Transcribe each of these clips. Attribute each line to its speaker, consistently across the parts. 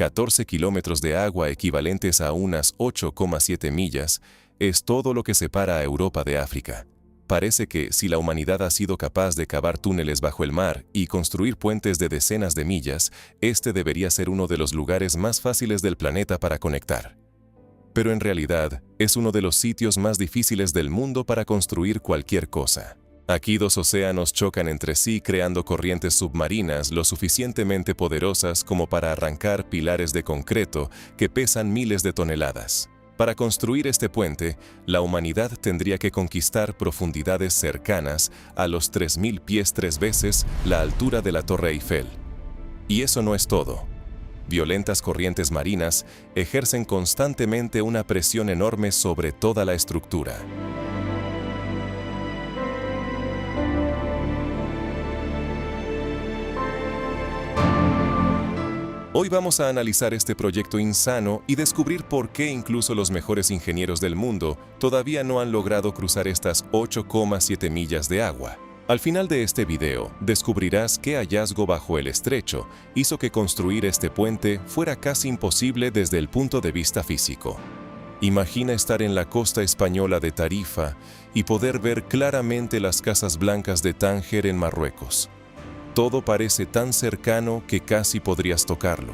Speaker 1: 14 kilómetros de agua equivalentes a unas 8,7 millas, es todo lo que separa a Europa de África. Parece que, si la humanidad ha sido capaz de cavar túneles bajo el mar y construir puentes de decenas de millas, este debería ser uno de los lugares más fáciles del planeta para conectar. Pero en realidad, es uno de los sitios más difíciles del mundo para construir cualquier cosa. Aquí dos océanos chocan entre sí creando corrientes submarinas lo suficientemente poderosas como para arrancar pilares de concreto que pesan miles de toneladas. Para construir este puente, la humanidad tendría que conquistar profundidades cercanas a los 3.000 pies 3 veces la altura de la Torre Eiffel. Y eso no es todo. Violentas corrientes marinas ejercen constantemente una presión enorme sobre toda la estructura. Hoy vamos a analizar este proyecto insano y descubrir por qué incluso los mejores ingenieros del mundo todavía no han logrado cruzar estas 8,7 millas de agua. Al final de este video, descubrirás qué hallazgo bajo el estrecho hizo que construir este puente fuera casi imposible desde el punto de vista físico. Imagina estar en la costa española de Tarifa y poder ver claramente las casas blancas de Tánger en Marruecos. Todo parece tan cercano que casi podrías tocarlo.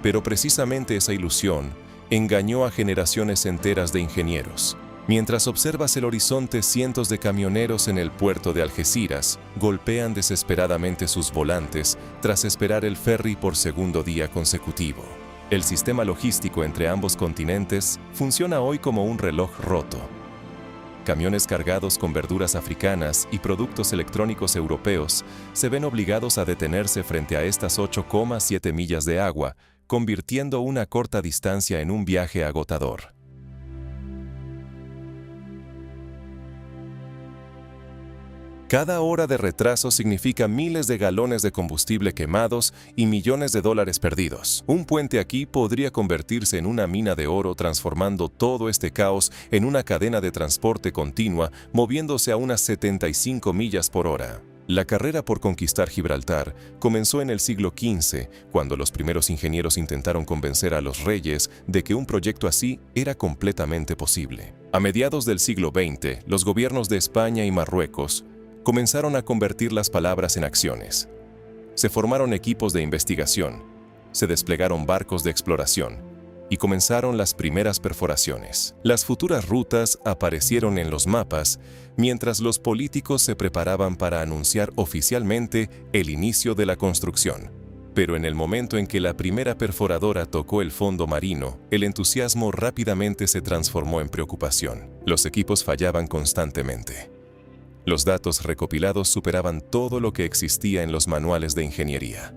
Speaker 1: Pero precisamente esa ilusión engañó a generaciones enteras de ingenieros. Mientras observas el horizonte, cientos de camioneros en el puerto de Algeciras golpean desesperadamente sus volantes tras esperar el ferry por segundo día consecutivo. El sistema logístico entre ambos continentes funciona hoy como un reloj roto. Camiones cargados con verduras africanas y productos electrónicos europeos se ven obligados a detenerse frente a estas 8,7 millas de agua, convirtiendo una corta distancia en un viaje agotador. Cada hora de retraso significa miles de galones de combustible quemados y millones de dólares perdidos. Un puente aquí podría convertirse en una mina de oro, transformando todo este caos en una cadena de transporte continua, moviéndose a unas 75 millas por hora. La carrera por conquistar Gibraltar comenzó en el siglo XV, cuando los primeros ingenieros intentaron convencer a los reyes de que un proyecto así era completamente posible. A mediados del siglo XX, los gobiernos de España y Marruecos comenzaron a convertir las palabras en acciones. Se formaron equipos de investigación, se desplegaron barcos de exploración y comenzaron las primeras perforaciones. Las futuras rutas aparecieron en los mapas, mientras los políticos se preparaban para anunciar oficialmente el inicio de la construcción. Pero en el momento en que la primera perforadora tocó el fondo marino, el entusiasmo rápidamente se transformó en preocupación. Los equipos fallaban constantemente. Los datos recopilados superaban todo lo que existía en los manuales de ingeniería.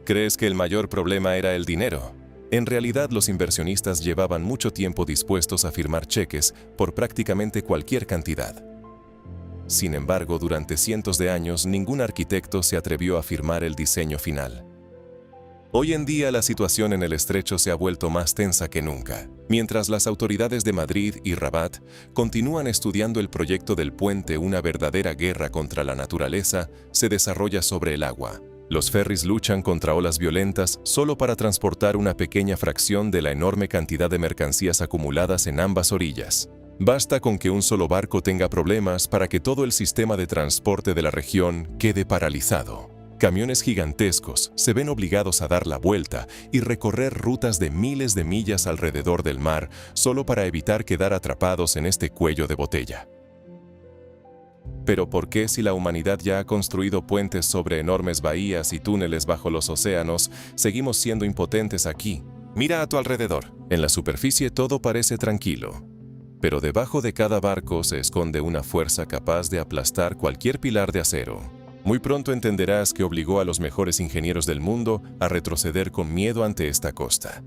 Speaker 1: ¿Crees que el mayor problema era el dinero? En realidad, los inversionistas llevaban mucho tiempo dispuestos a firmar cheques por prácticamente cualquier cantidad. Sin embargo, durante cientos de años, ningún arquitecto se atrevió a firmar el diseño final. Hoy en día la situación en el estrecho se ha vuelto más tensa que nunca. Mientras las autoridades de Madrid y Rabat continúan estudiando el proyecto del puente, una verdadera guerra contra la naturaleza se desarrolla sobre el agua. Los ferries luchan contra olas violentas solo para transportar una pequeña fracción de la enorme cantidad de mercancías acumuladas en ambas orillas. Basta con que un solo barco tenga problemas para que todo el sistema de transporte de la región quede paralizado. Camiones gigantescos se ven obligados a dar la vuelta y recorrer rutas de miles de millas alrededor del mar solo para evitar quedar atrapados en este cuello de botella. Pero ¿por qué, si la humanidad ya ha construido puentes sobre enormes bahías y túneles bajo los océanos, seguimos siendo impotentes aquí? Mira a tu alrededor. En la superficie todo parece tranquilo, pero debajo de cada barco se esconde una fuerza capaz de aplastar cualquier pilar de acero. Muy pronto entenderás que obligó a los mejores ingenieros del mundo a retroceder con miedo ante esta costa.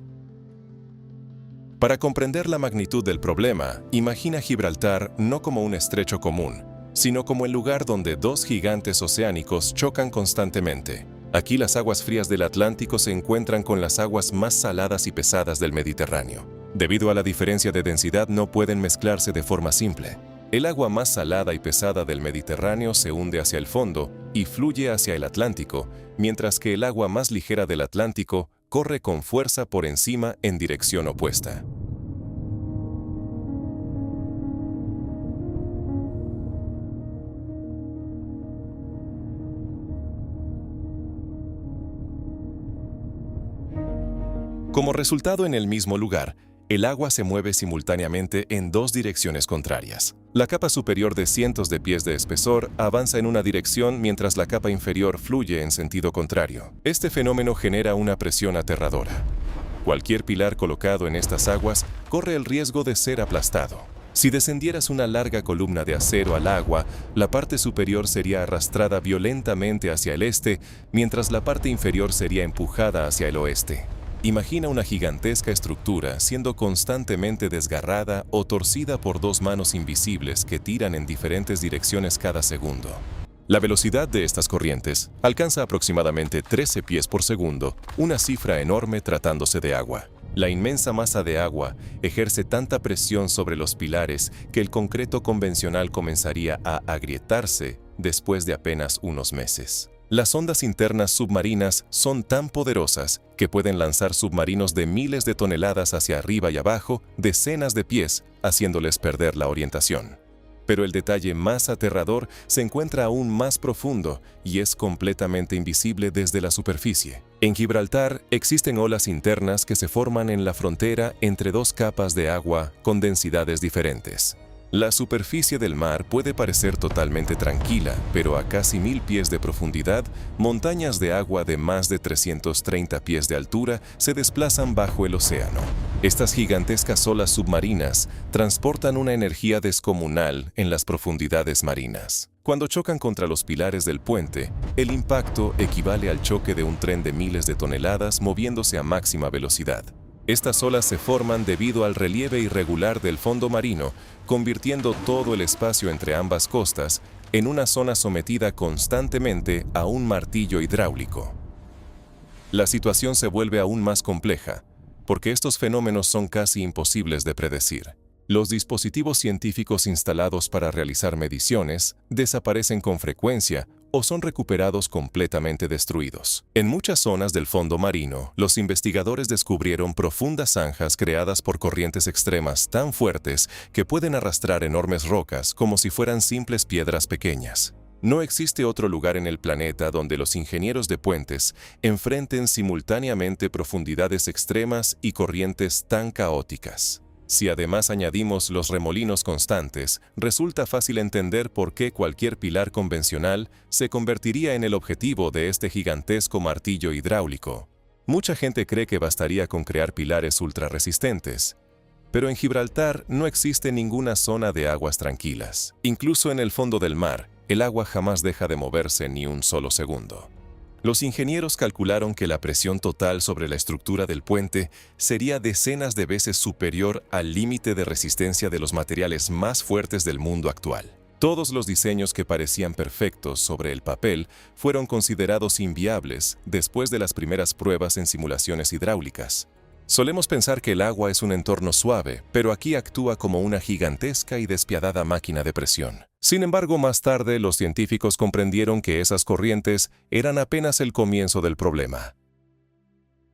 Speaker 1: Para comprender la magnitud del problema, imagina Gibraltar no como un estrecho común, sino como el lugar donde dos gigantes oceánicos chocan constantemente. Aquí las aguas frías del Atlántico se encuentran con las aguas más saladas y pesadas del Mediterráneo. Debido a la diferencia de densidad, no pueden mezclarse de forma simple. El agua más salada y pesada del Mediterráneo se hunde hacia el fondo y fluye hacia el Atlántico, mientras que el agua más ligera del Atlántico corre con fuerza por encima en dirección opuesta. Como resultado, en el mismo lugar, el agua se mueve simultáneamente en dos direcciones contrarias. La capa superior de cientos de pies de espesor avanza en una dirección mientras la capa inferior fluye en sentido contrario. Este fenómeno genera una presión aterradora. Cualquier pilar colocado en estas aguas corre el riesgo de ser aplastado. Si descendieras una larga columna de acero al agua, la parte superior sería arrastrada violentamente hacia el este, mientras la parte inferior sería empujada hacia el oeste. Imagina una gigantesca estructura siendo constantemente desgarrada o torcida por dos manos invisibles que tiran en diferentes direcciones cada segundo. La velocidad de estas corrientes alcanza aproximadamente 13 pies por segundo, una cifra enorme tratándose de agua. La inmensa masa de agua ejerce tanta presión sobre los pilares que el concreto convencional comenzaría a agrietarse después de apenas unos meses. Las ondas internas submarinas son tan poderosas que pueden lanzar submarinos de miles de toneladas hacia arriba y abajo, decenas de pies, haciéndoles perder la orientación. Pero el detalle más aterrador se encuentra aún más profundo y es completamente invisible desde la superficie. En Gibraltar existen olas internas que se forman en la frontera entre dos capas de agua con densidades diferentes. La superficie del mar puede parecer totalmente tranquila, pero a casi 1000 pies de profundidad, montañas de agua de más de 330 pies de altura se desplazan bajo el océano. Estas gigantescas olas submarinas transportan una energía descomunal en las profundidades marinas. Cuando chocan contra los pilares del puente, el impacto equivale al choque de un tren de miles de toneladas moviéndose a máxima velocidad. Estas olas se forman debido al relieve irregular del fondo marino, convirtiendo todo el espacio entre ambas costas en una zona sometida constantemente a un martillo hidráulico. La situación se vuelve aún más compleja, porque estos fenómenos son casi imposibles de predecir. Los dispositivos científicos instalados para realizar mediciones desaparecen con frecuencia o son recuperados completamente destruidos. En muchas zonas del fondo marino, los investigadores descubrieron profundas zanjas creadas por corrientes extremas tan fuertes que pueden arrastrar enormes rocas como si fueran simples piedras pequeñas. No existe otro lugar en el planeta donde los ingenieros de puentes enfrenten simultáneamente profundidades extremas y corrientes tan caóticas. Si además añadimos los remolinos constantes, resulta fácil entender por qué cualquier pilar convencional se convertiría en el objetivo de este gigantesco martillo hidráulico. Mucha gente cree que bastaría con crear pilares ultrarresistentes, pero en Gibraltar no existe ninguna zona de aguas tranquilas. Incluso en el fondo del mar, el agua jamás deja de moverse ni un solo segundo. Los ingenieros calcularon que la presión total sobre la estructura del puente sería decenas de veces superior al límite de resistencia de los materiales más fuertes del mundo actual. Todos los diseños que parecían perfectos sobre el papel fueron considerados inviables después de las primeras pruebas en simulaciones hidráulicas. Solemos pensar que el agua es un entorno suave, pero aquí actúa como una gigantesca y despiadada máquina de presión. Sin embargo, más tarde los científicos comprendieron que esas corrientes eran apenas el comienzo del problema.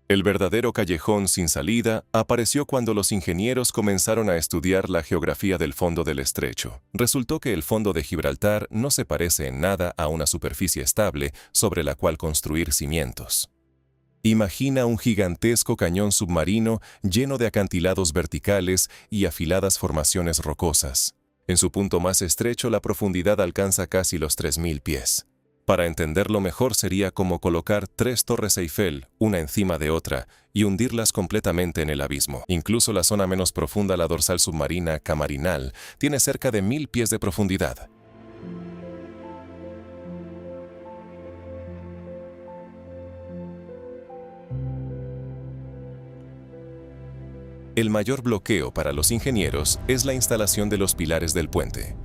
Speaker 1: El verdadero callejón sin salida apareció cuando los ingenieros comenzaron a estudiar la geografía del fondo del estrecho. Resultó que el fondo de Gibraltar no se parece en nada a una superficie estable sobre la cual construir cimientos. Imagina un gigantesco cañón submarino lleno de acantilados verticales y afiladas formaciones rocosas. En su punto más estrecho, la profundidad alcanza casi los 3000 pies. Para entenderlo mejor sería como colocar 3 torres Eiffel, una encima de otra, y hundirlas completamente en el abismo. Incluso la zona menos profunda, la dorsal submarina Camarinal, tiene cerca de 1000 pies de profundidad. El mayor bloqueo para los ingenieros es la instalación de los pilares del puente.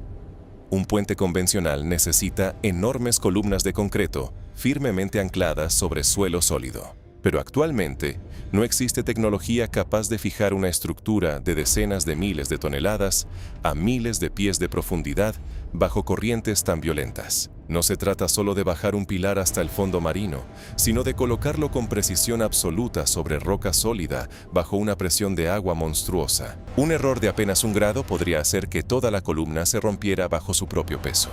Speaker 1: Un puente convencional necesita enormes columnas de concreto firmemente ancladas sobre suelo sólido. Pero actualmente, no existe tecnología capaz de fijar una estructura de decenas de miles de toneladas a miles de pies de profundidad bajo corrientes tan violentas. No se trata solo de bajar un pilar hasta el fondo marino, sino de colocarlo con precisión absoluta sobre roca sólida bajo una presión de agua monstruosa. Un error de apenas 1 grado podría hacer que toda la columna se rompiera bajo su propio peso.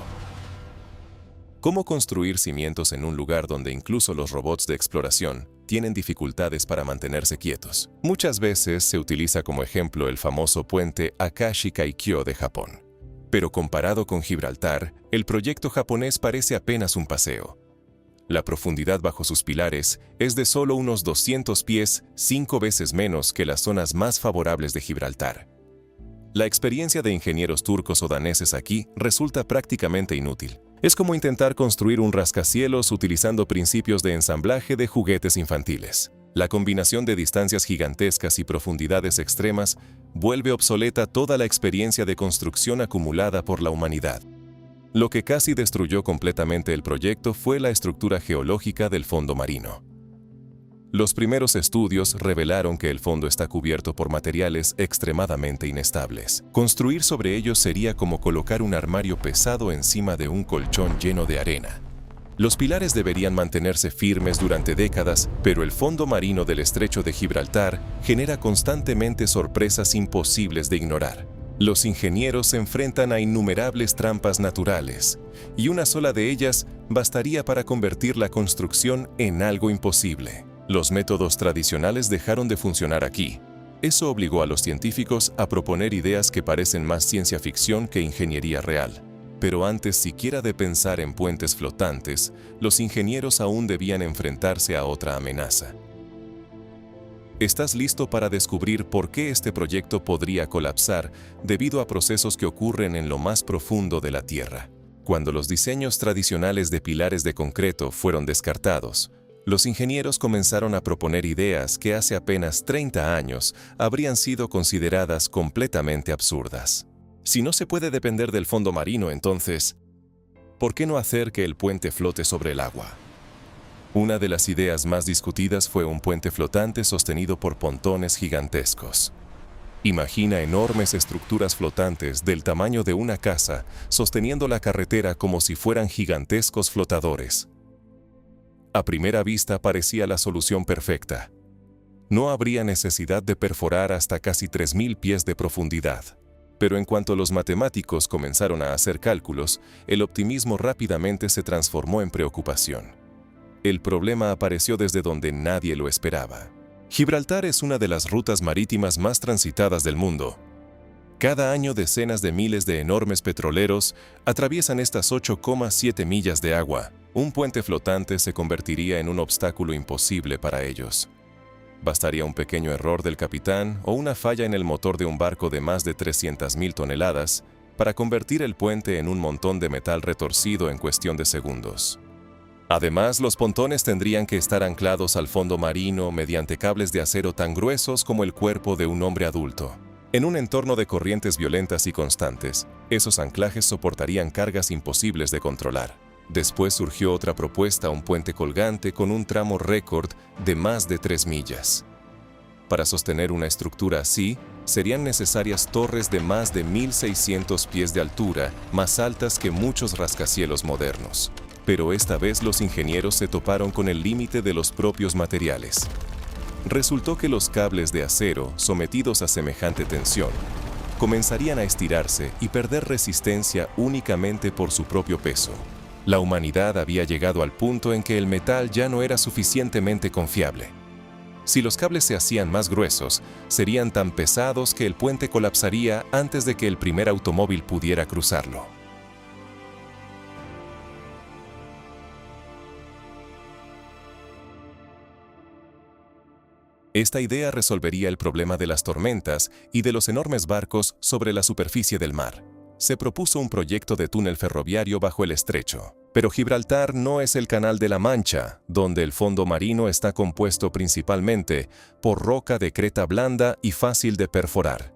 Speaker 1: ¿Cómo construir cimientos en un lugar donde incluso los robots de exploración tienen dificultades para mantenerse quietos? Muchas veces se utiliza como ejemplo el famoso puente Akashi Kaikyo de Japón. Pero comparado con Gibraltar, el proyecto japonés parece apenas un paseo. La profundidad bajo sus pilares es de solo unos 200 pies, 5 veces menos que las zonas más favorables de Gibraltar. La experiencia de ingenieros turcos o daneses aquí resulta prácticamente inútil. Es como intentar construir un rascacielos utilizando principios de ensamblaje de juguetes infantiles. La combinación de distancias gigantescas y profundidades extremas vuelve obsoleta toda la experiencia de construcción acumulada por la humanidad. Lo que casi destruyó completamente el proyecto fue la estructura geológica del fondo marino. Los primeros estudios revelaron que el fondo está cubierto por materiales extremadamente inestables. Construir sobre ellos sería como colocar un armario pesado encima de un colchón lleno de arena. Los pilares deberían mantenerse firmes durante décadas, pero el fondo marino del estrecho de Gibraltar genera constantemente sorpresas imposibles de ignorar. Los ingenieros se enfrentan a innumerables trampas naturales, y una sola de ellas bastaría para convertir la construcción en algo imposible. Los métodos tradicionales dejaron de funcionar aquí. Eso obligó a los científicos a proponer ideas que parecen más ciencia ficción que ingeniería real. Pero antes siquiera de pensar en puentes flotantes, los ingenieros aún debían enfrentarse a otra amenaza. ¿Estás listo para descubrir por qué este proyecto podría colapsar debido a procesos que ocurren en lo más profundo de la Tierra? Cuando los diseños tradicionales de pilares de concreto fueron descartados, los ingenieros comenzaron a proponer ideas que hace apenas 30 años habrían sido consideradas completamente absurdas. Si no se puede depender del fondo marino, entonces, ¿por qué no hacer que el puente flote sobre el agua? Una de las ideas más discutidas fue un puente flotante sostenido por pontones gigantescos. Imagina enormes estructuras flotantes del tamaño de una casa sosteniendo la carretera como si fueran gigantescos flotadores. A primera vista parecía la solución perfecta. No habría necesidad de perforar hasta casi 3.000 pies de profundidad. Pero en cuanto los matemáticos comenzaron a hacer cálculos, el optimismo rápidamente se transformó en preocupación. El problema apareció desde donde nadie lo esperaba. Gibraltar es una de las rutas marítimas más transitadas del mundo. Cada año decenas de miles de enormes petroleros atraviesan estas 8,7 millas de agua. Un puente flotante se convertiría en un obstáculo imposible para ellos. Bastaría un pequeño error del capitán o una falla en el motor de un barco de más de 300.000 toneladas para convertir el puente en un montón de metal retorcido en cuestión de segundos. Además, los pontones tendrían que estar anclados al fondo marino mediante cables de acero tan gruesos como el cuerpo de un hombre adulto. En un entorno de corrientes violentas y constantes, esos anclajes soportarían cargas imposibles de controlar. Después surgió otra propuesta, un puente colgante con un tramo récord de más de 3 millas. Para sostener una estructura así, serían necesarias torres de más de 1.600 pies de altura, más altas que muchos rascacielos modernos. Pero esta vez los ingenieros se toparon con el límite de los propios materiales. Resultó que los cables de acero, sometidos a semejante tensión, comenzarían a estirarse y perder resistencia únicamente por su propio peso. La humanidad había llegado al punto en que el metal ya no era suficientemente confiable. Si los cables se hacían más gruesos, serían tan pesados que el puente colapsaría antes de que el primer automóvil pudiera cruzarlo. Esta idea resolvería el problema de las tormentas y de los enormes barcos sobre la superficie del mar. Se propuso un proyecto de túnel ferroviario bajo el estrecho. Pero Gibraltar no es el Canal de la Mancha, donde el fondo marino está compuesto principalmente por roca de creta blanda y fácil de perforar.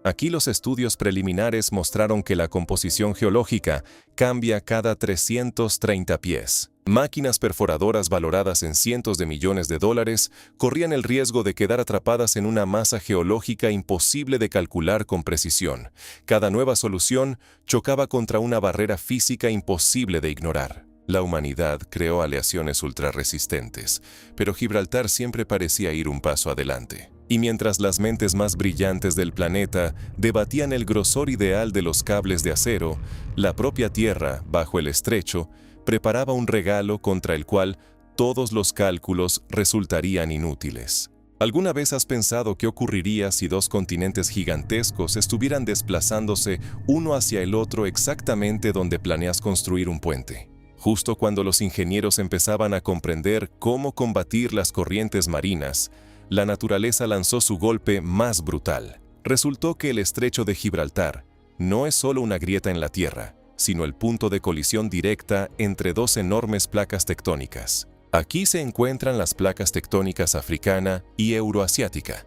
Speaker 1: Aquí los estudios preliminares mostraron que la composición geológica cambia cada 330 pies. Máquinas perforadoras valoradas en cientos de millones de dólares corrían el riesgo de quedar atrapadas en una masa geológica imposible de calcular con precisión. Cada nueva solución chocaba contra una barrera física imposible de ignorar. La humanidad creó aleaciones ultrarresistentes, pero Gibraltar siempre parecía ir un paso adelante. Y mientras las mentes más brillantes del planeta debatían el grosor ideal de los cables de acero, la propia Tierra, bajo el estrecho, preparaba un regalo contra el cual todos los cálculos resultarían inútiles. ¿Alguna vez has pensado qué ocurriría si dos continentes gigantescos estuvieran desplazándose uno hacia el otro exactamente donde planeas construir un puente? Justo cuando los ingenieros empezaban a comprender cómo combatir las corrientes marinas, la naturaleza lanzó su golpe más brutal. Resultó que el estrecho de Gibraltar no es solo una grieta en la Tierra, sino el punto de colisión directa entre dos enormes placas tectónicas. Aquí se encuentran las placas tectónicas africana y euroasiática.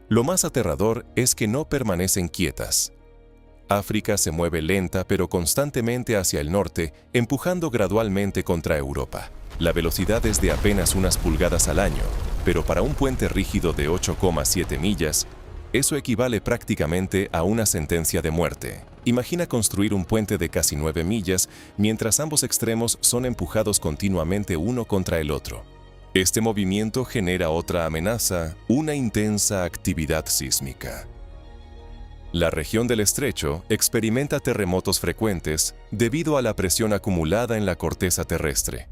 Speaker 1: Lo más aterrador es que no permanecen quietas. África se mueve lenta pero constantemente hacia el norte, empujando gradualmente contra Europa. La velocidad es de apenas unas pulgadas al año, pero para un puente rígido de 8,7 millas, eso equivale prácticamente a una sentencia de muerte. Imagina construir un puente de casi 9 millas mientras ambos extremos son empujados continuamente uno contra el otro. Este movimiento genera otra amenaza, una intensa actividad sísmica. La región del estrecho experimenta terremotos frecuentes debido a la presión acumulada en la corteza terrestre.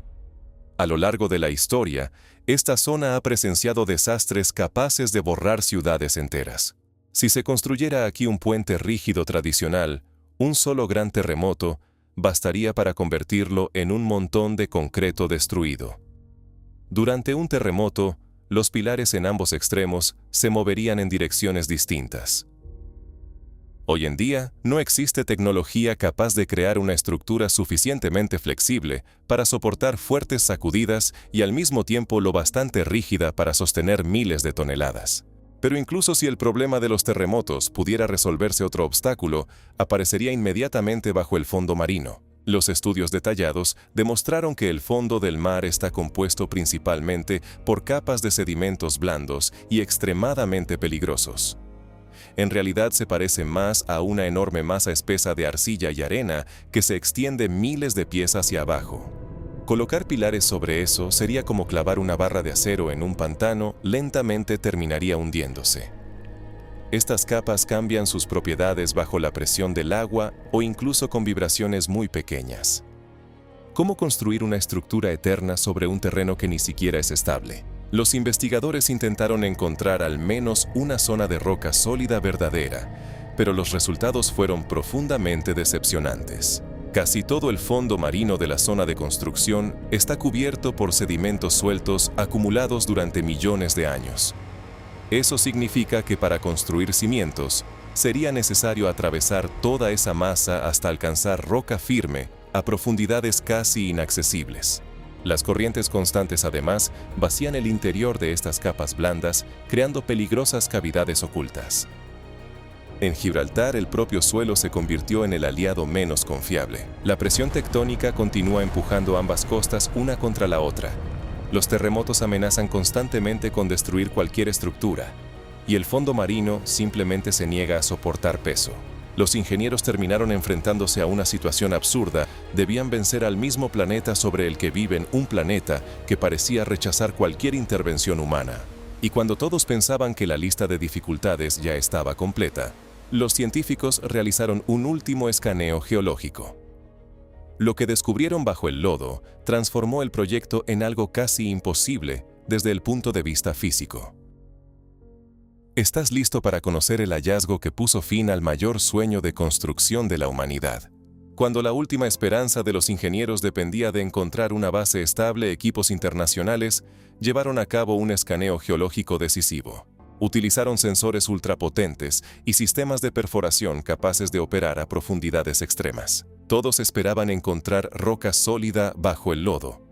Speaker 1: A lo largo de la historia, esta zona ha presenciado desastres capaces de borrar ciudades enteras. Si se construyera aquí un puente rígido tradicional, un solo gran terremoto bastaría para convertirlo en un montón de concreto destruido. Durante un terremoto, los pilares en ambos extremos se moverían en direcciones distintas. Hoy en día, no existe tecnología capaz de crear una estructura suficientemente flexible para soportar fuertes sacudidas y al mismo tiempo lo bastante rígida para sostener miles de toneladas. Pero incluso si el problema de los terremotos pudiera resolverse, otro obstáculo aparecería inmediatamente bajo el fondo marino. Los estudios detallados demostraron que el fondo del mar está compuesto principalmente por capas de sedimentos blandos y extremadamente peligrosos. En realidad se parece más a una enorme masa espesa de arcilla y arena que se extiende miles de pies hacia abajo. Colocar pilares sobre eso sería como clavar una barra de acero en un pantano, lentamente terminaría hundiéndose. Estas capas cambian sus propiedades bajo la presión del agua o incluso con vibraciones muy pequeñas. ¿Cómo construir una estructura eterna sobre un terreno que ni siquiera es estable? Los investigadores intentaron encontrar al menos una zona de roca sólida verdadera, pero los resultados fueron profundamente decepcionantes. Casi todo el fondo marino de la zona de construcción está cubierto por sedimentos sueltos acumulados durante millones de años. Eso significa que para construir cimientos, sería necesario atravesar toda esa masa hasta alcanzar roca firme a profundidades casi inaccesibles. Las corrientes constantes además vacían el interior de estas capas blandas, creando peligrosas cavidades ocultas. En Gibraltar, el propio suelo se convirtió en el aliado menos confiable. La presión tectónica continúa empujando ambas costas una contra la otra. Los terremotos amenazan constantemente con destruir cualquier estructura, y el fondo marino simplemente se niega a soportar peso. Los ingenieros terminaron enfrentándose a una situación absurda. Debían vencer al mismo planeta sobre el que viven, un planeta que parecía rechazar cualquier intervención humana. Y cuando todos pensaban que la lista de dificultades ya estaba completa, los científicos realizaron un último escaneo geológico. Lo que descubrieron bajo el lodo transformó el proyecto en algo casi imposible desde el punto de vista físico. ¿Estás listo para conocer el hallazgo que puso fin al mayor sueño de construcción de la humanidad? Cuando la última esperanza de los ingenieros dependía de encontrar una base estable, equipos internacionales llevaron a cabo un escaneo geológico decisivo. Utilizaron sensores ultrapotentes y sistemas de perforación capaces de operar a profundidades extremas. Todos esperaban encontrar roca sólida bajo el lodo.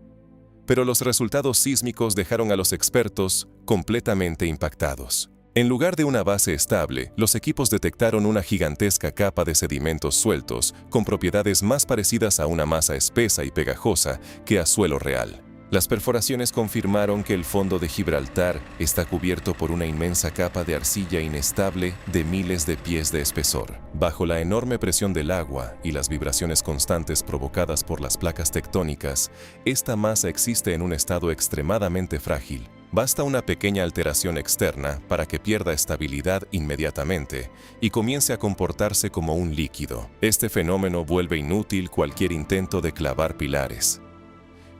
Speaker 1: Pero los resultados sísmicos dejaron a los expertos completamente impactados. En lugar de una base estable, los equipos detectaron una gigantesca capa de sedimentos sueltos, con propiedades más parecidas a una masa espesa y pegajosa que a suelo real. Las perforaciones confirmaron que el fondo de Gibraltar está cubierto por una inmensa capa de arcilla inestable de miles de pies de espesor. Bajo la enorme presión del agua y las vibraciones constantes provocadas por las placas tectónicas, esta masa existe en un estado extremadamente frágil. Basta una pequeña alteración externa para que pierda estabilidad inmediatamente y comience a comportarse como un líquido. Este fenómeno vuelve inútil cualquier intento de clavar pilares.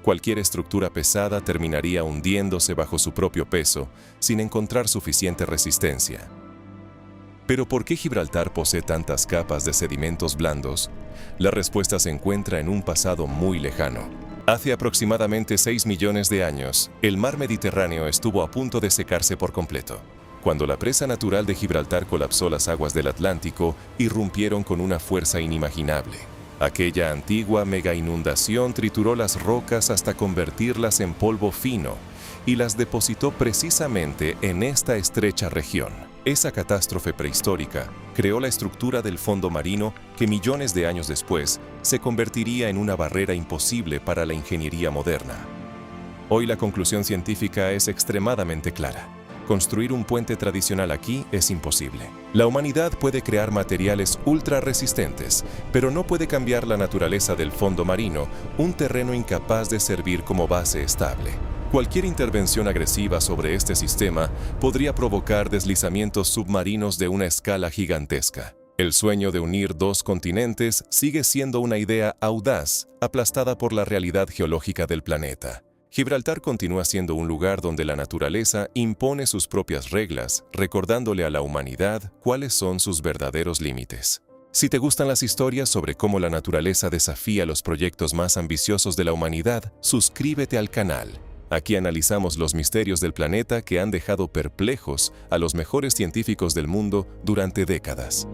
Speaker 1: Cualquier estructura pesada terminaría hundiéndose bajo su propio peso sin encontrar suficiente resistencia. ¿Pero por qué Gibraltar posee tantas capas de sedimentos blandos? La respuesta se encuentra en un pasado muy lejano. Hace aproximadamente 6 millones de años, el mar Mediterráneo estuvo a punto de secarse por completo. Cuando la presa natural de Gibraltar colapsó, las aguas del Atlántico irrumpieron con una fuerza inimaginable. Aquella antigua mega inundación trituró las rocas hasta convertirlas en polvo fino y las depositó precisamente en esta estrecha región. Esa catástrofe prehistórica creó la estructura del fondo marino que millones de años después se convertiría en una barrera imposible para la ingeniería moderna. Hoy la conclusión científica es extremadamente clara. Construir un puente tradicional aquí es imposible. La humanidad puede crear materiales ultra resistentes, pero no puede cambiar la naturaleza del fondo marino, un terreno incapaz de servir como base estable. Cualquier intervención agresiva sobre este sistema podría provocar deslizamientos submarinos de una escala gigantesca. El sueño de unir dos continentes sigue siendo una idea audaz, aplastada por la realidad geológica del planeta. Gibraltar continúa siendo un lugar donde la naturaleza impone sus propias reglas, recordándole a la humanidad cuáles son sus verdaderos límites. Si te gustan las historias sobre cómo la naturaleza desafía los proyectos más ambiciosos de la humanidad, suscríbete al canal. Aquí analizamos los misterios del planeta que han dejado perplejos a los mejores científicos del mundo durante décadas.